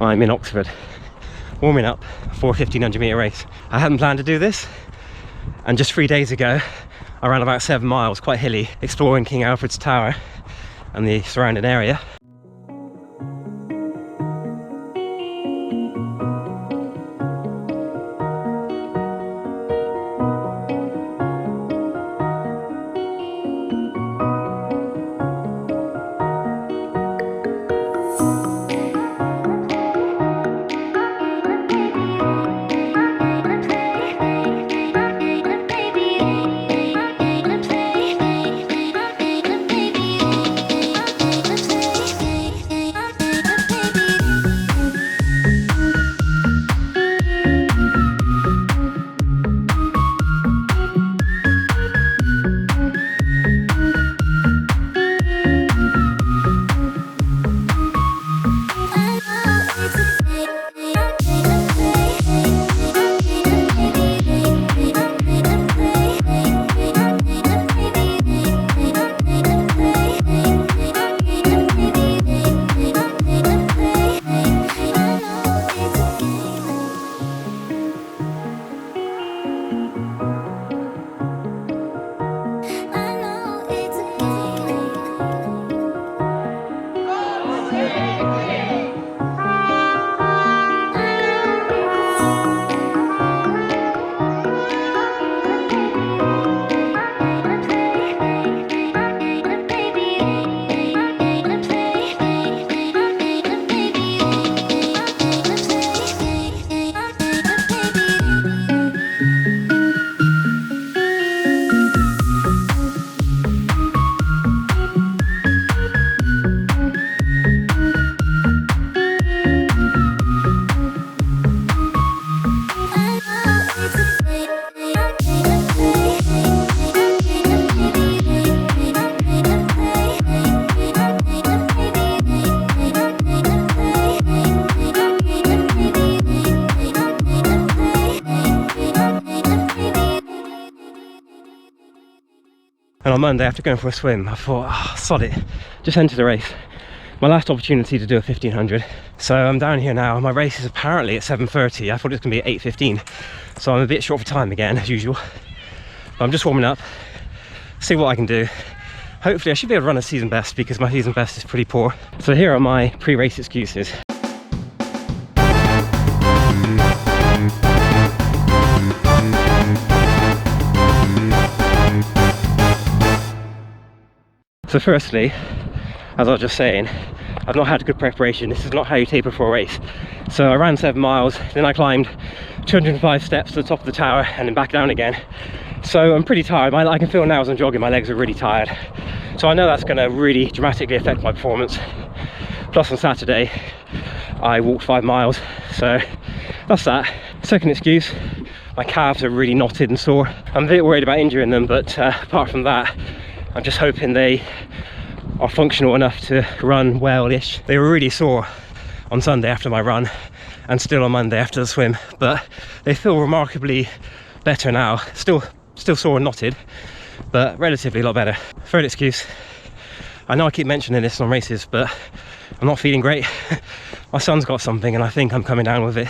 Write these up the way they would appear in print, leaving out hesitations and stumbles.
I'm in Oxford, warming up for a 1500 metre race. I hadn't planned to do this, and just 3 days ago I ran about 7 miles, quite hilly, exploring King Alfred's Tower and the surrounding area. And on Monday, after going for a swim, I thought, oh, sod it, just enter the race. My last opportunity to do a 1500. So I'm down here now. My race is apparently at 7:30. I thought it was gonna be at 8:15. So I'm a bit short for time again, as usual. But I'm just warming up, see what I can do. Hopefully I should be able to run a season best, because my season best is pretty poor. So here are my pre-race excuses. So firstly, as I was just saying, I've not had good preparation. This is not how you taper for a race. So I ran 7 miles, then I climbed 205 steps to the top of the tower and then back down again. So I'm pretty tired. I can feel now as I'm jogging, my legs are really tired. So I know that's going to really dramatically affect my performance. Plus on Saturday, I walked 5 miles. So that's that. Second excuse, my calves are really knotted and sore. I'm a bit worried about injuring them, but apart from that, I'm just hoping they are functional enough to run well-ish. They were really sore on Sunday after my run, and still on Monday after the swim, but they feel remarkably better now. Still sore and knotted, but relatively a lot better. Third excuse, I know I keep mentioning this on races, but I'm not feeling great. My son's got something and I think I'm coming down with it.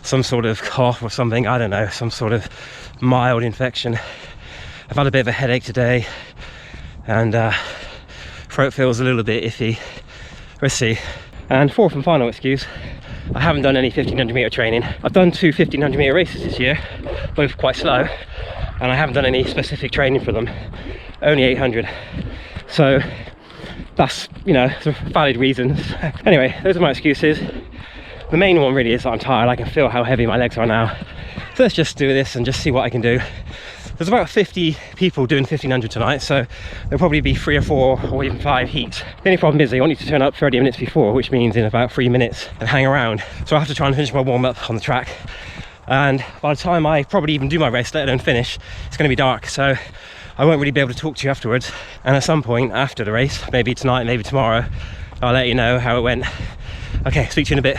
Some sort of cough or something, I don't know, some sort of mild infection. I've had a bit of a headache today, and throat feels a little bit iffy. Let's see. And fourth and final excuse, I haven't done any 1500 metre training. I've done 2 1500 metre races this year, both quite slow, and I haven't done any specific training for them, only 800. So that's, you know, valid reasons. Anyway, those are my excuses. The main one really is that I'm tired. I can feel how heavy my legs are now. So let's just do this and just see what I can do. There's about 50 people doing 1500 tonight, so there'll probably be 3 or 4 or even 5 heats. The only problem is they want you to turn up 30 minutes before, which means in about 3 minutes, and hang around. So I have to try and finish my warm-up on the track. And by the time I probably even do my race, let alone finish, it's going to be dark, so I won't really be able to talk to you afterwards. And at some point after the race, maybe tonight, maybe tomorrow, I'll let you know how it went. Okay, speak to you in a bit.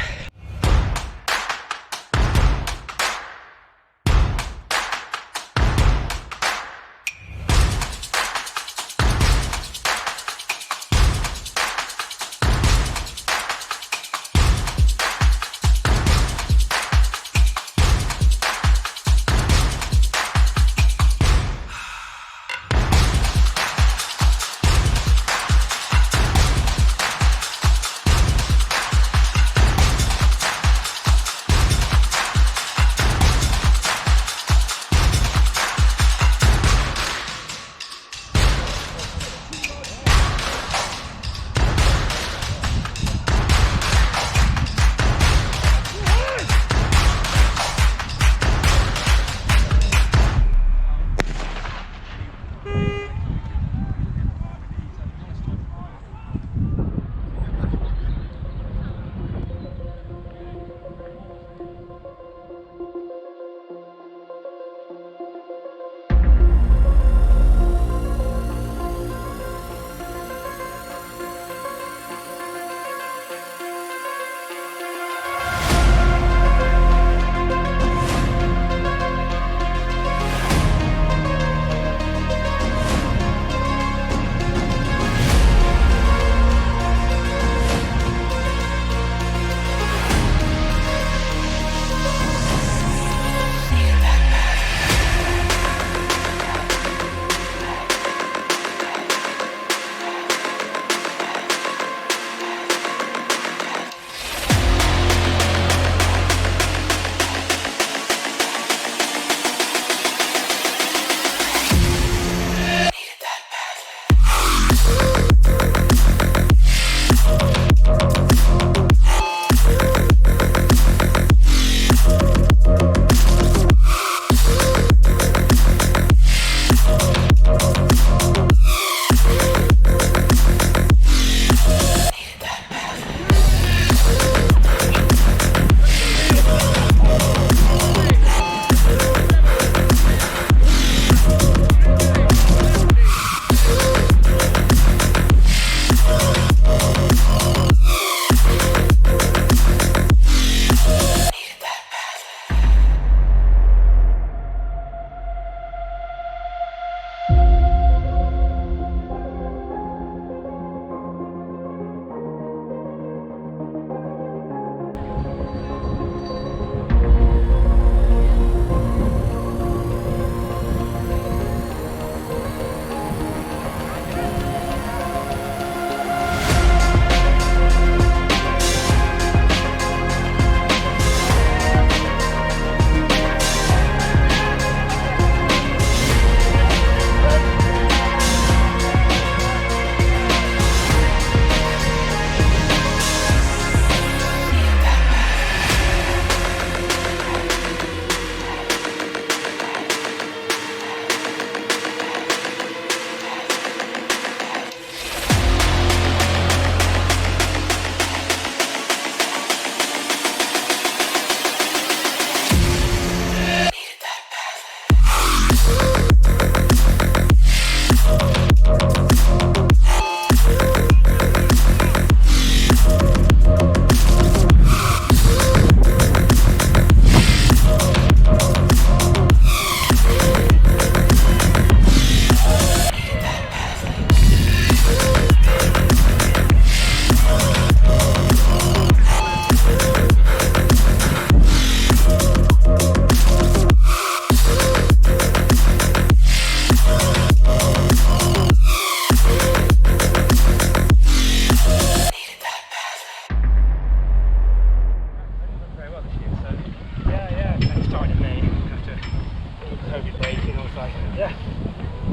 Yeah.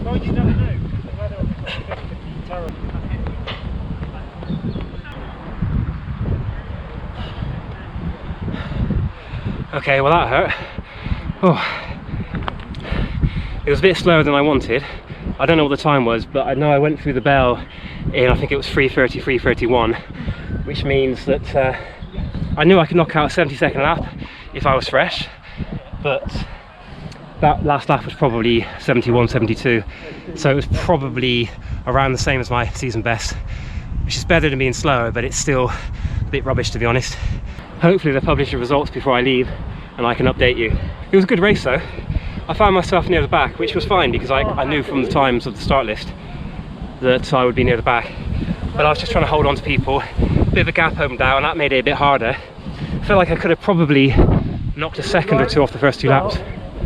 No, you don't know. The weather will be terrible. Okay, well that hurt. Oh, it was a bit slower than I wanted. I don't know what the time was, but I know I went through the bell in, I think it was 3:30, 3:31, which means that I knew I could knock out a 70-second lap if I was fresh, but that last lap was probably 71, 72, so it was probably around the same as my season best, which is better than being slower, but it's still a bit rubbish, to be honest. Hopefully they'll publish the results before I leave and I can update you. It was a good race though. I found myself near the back, which was fine because I knew from the times of the start list that I would be near the back, but I was just trying to hold on to people. A bit of a gap opened out and that made it a bit harder. I feel like I could have probably knocked a second or two off the first 2 laps.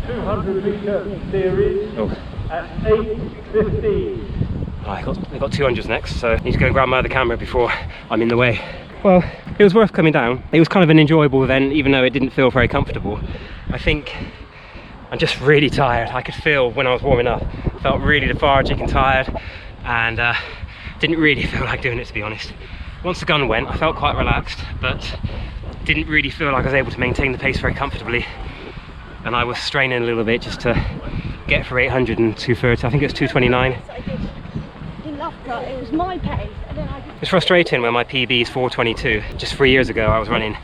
200 metre series at 8:15. Oh, they got 200s next, so I need to go and grab my other camera before I'm in the way. Well, it was worth coming down. It was kind of an enjoyable event, even though it didn't feel very comfortable. I think I'm just really tired. I could feel when I was warming up. I felt really lethargic and tired, and didn't really feel like doing it, to be honest. Once the gun went, I felt quite relaxed, but didn't really feel like I was able to maintain the pace very comfortably. And I was straining a little bit just to get for 800 and 230. I think it was 229. It was my pace, and then It's frustrating when my PB is 422. Just 3 years ago I was running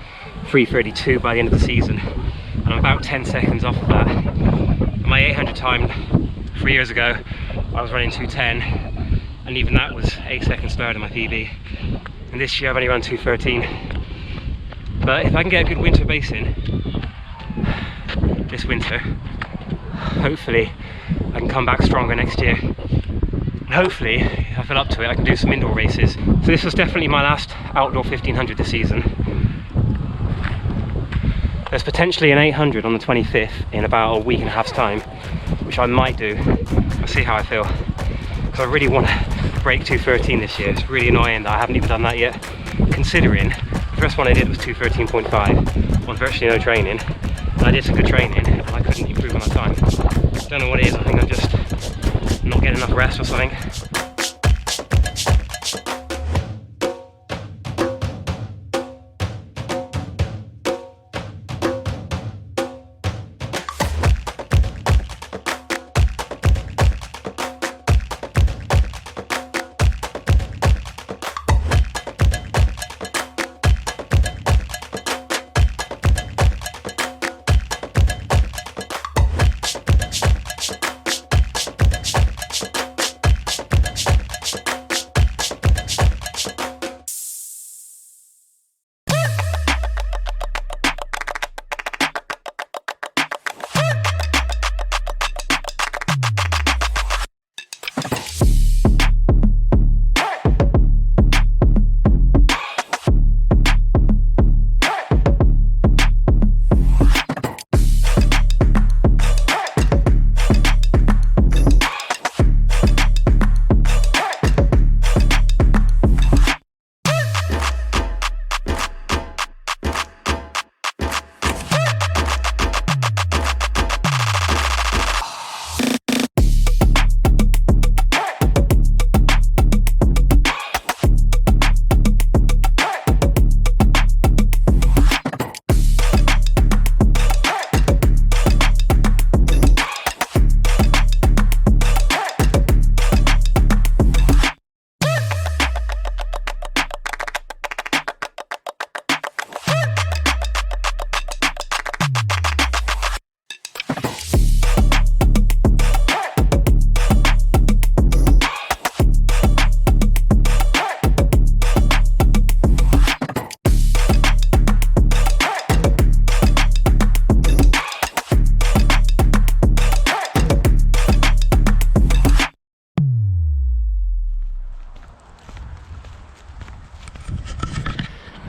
332 by the end of the season, and I'm about 10 seconds off of that. My 800 time 3 years ago I was running 210, and even that was 8 seconds slower than my PB. And this year I've only run 213. But if I can get a good winter base in this winter, hopefully I can come back stronger next year. And hopefully, if I feel up to it, I can do some indoor races. So this was definitely my last outdoor 1500 this season. There's potentially an 800 on the 25th in about a week and a half's time, which I might do. I'll see how I feel. Because I really want to break 213 this year. It's really annoying that I haven't even done that yet, considering the first one I did was 213.5 on virtually no training. And I did some good training, and I couldn't improve on that time. Don't know what it is. I think I'm just not getting enough rest or something.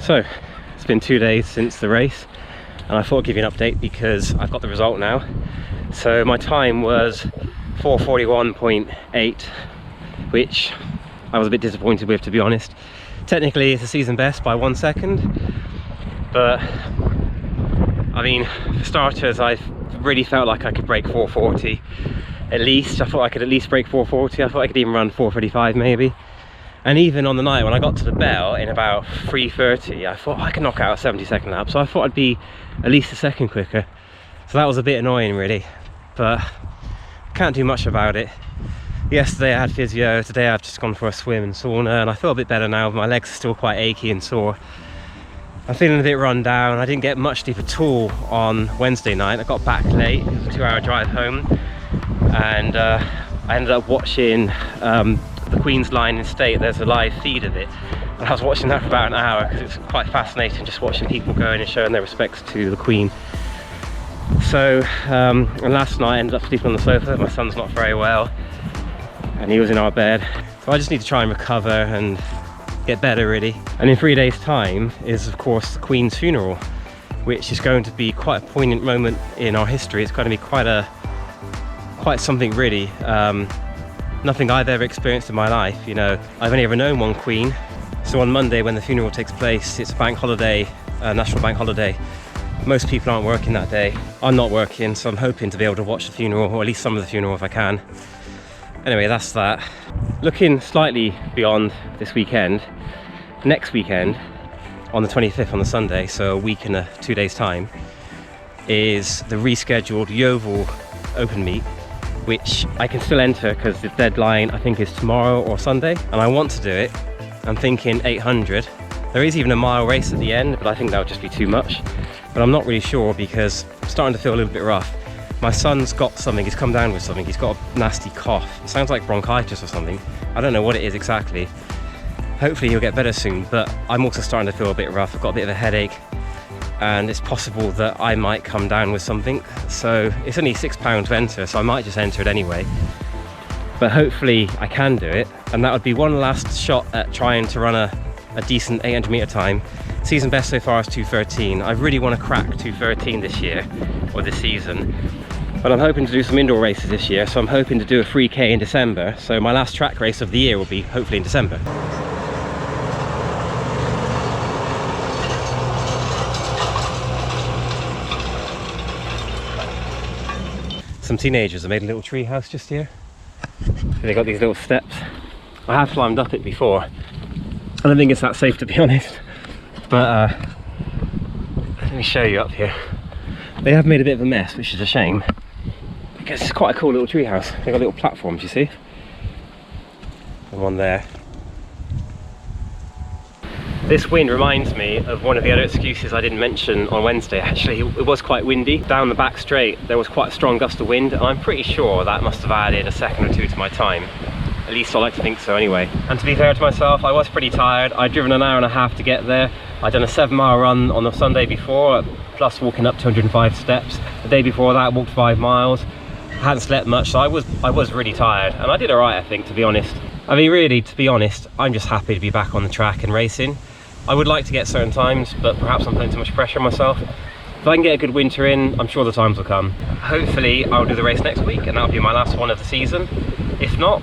So it's been 2 days since the race, and I thought I'd give you an update because I've got the result now. So my time was 4:41.8, which I was a bit disappointed with, to be honest. Technically it's a season best by 1 second, but I mean, for starters, I really felt like I could break 4:40, at least. I thought I could at least break 4:40. I thought I could even run 4:35 maybe. And even on the night when I got to the bell in about 3:30, I thought I could knock out a 70-second lap, so I thought I'd be at least a second quicker. So that was a bit annoying really, but can't do much about it. Yesterday I had physio, today I've just gone for a swim and sauna, and I feel a bit better now. My legs are still quite achy and sore. I'm feeling a bit run down. I didn't get much sleep at all on Wednesday night. I got back late, it was a 2-hour drive home, and I ended up watching the Queen's line in state. There's a live feed of it, and I was watching that for about an hour because it's quite fascinating just watching people going and showing their respects to the Queen. So and last night I ended up sleeping on the sofa. My son's not very well and he was in our bed, so I just need to try and recover and get better really. And in 3 days time is of course the Queen's funeral, which is going to be quite a poignant moment in our history. It's going to be quite something really. Nothing I've ever experienced in my life, you know. I've only ever known one Queen. So on Monday when the funeral takes place, it's a bank holiday, a national bank holiday. Most people aren't working that day. I'm not working, so I'm hoping to be able to watch the funeral, or at least some of the funeral if I can. Anyway, that's that. Looking slightly beyond this weekend, next weekend, on the 25th on the Sunday, so a week and 2 days time, is the rescheduled Yeovil Open Meet, which I can still enter because the deadline I think is tomorrow or Sunday, and I want to do it. I'm thinking 800. There is even a mile race at the end, but I think that would just be too much. But I'm not really sure because I'm starting to feel a little bit rough. My son's got something, he's come down with something, he's got a nasty cough. It sounds like bronchitis or something. I don't know what it is exactly. Hopefully he'll get better soon, but I'm also starting to feel a bit rough. I've got a bit of a headache, and it's possible that I might come down with something. So it's only £6 to enter, so I might just enter it anyway. But hopefully I can do it, and that would be one last shot at trying to run a decent 800 meter time. Season best so far is 2:13. I really want to crack 2:13 this year, or this season. But I'm hoping to do some indoor races this year, so I'm hoping to do a 3K in December. So my last track race of the year will be hopefully in December. Some teenagers have made a little tree house just here. They got these little steps. I have climbed up it before. I don't think it's that safe to be honest, but let me show you up here. They have made a bit of a mess, which is a shame, because it's quite a cool little tree house. They've got little platforms, you see, and one there. This wind reminds me of one of the other excuses I didn't mention on Wednesday. Actually, it was quite windy. Down the back straight, there was quite a strong gust of wind, and I'm pretty sure that must have added a second or two to my time. At least I like to think so anyway. And to be fair to myself, I was pretty tired. I'd driven an hour and a half to get there. I'd done a 7-mile run on the Sunday before, plus walking up 205 steps. The day before that, I walked 5 miles. I hadn't slept much, so I was really tired. And I did all right, I think, to be honest. I mean, really, to be honest, I'm just happy to be back on the track and racing. I would like to get certain times, but perhaps I'm putting too much pressure on myself. If I can get a good winter in, I'm sure the times will come. Hopefully, I'll do the race next week, and that'll be my last one of the season. If not,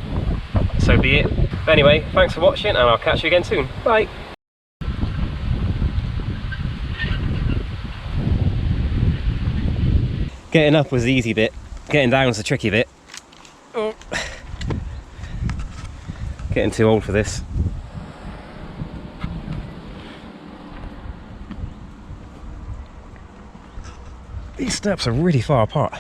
so be it. But anyway, thanks for watching, and I'll catch you again soon. Bye! Getting up was the easy bit, getting down was the tricky bit. Oh. Getting too old for this. These steps are really far apart.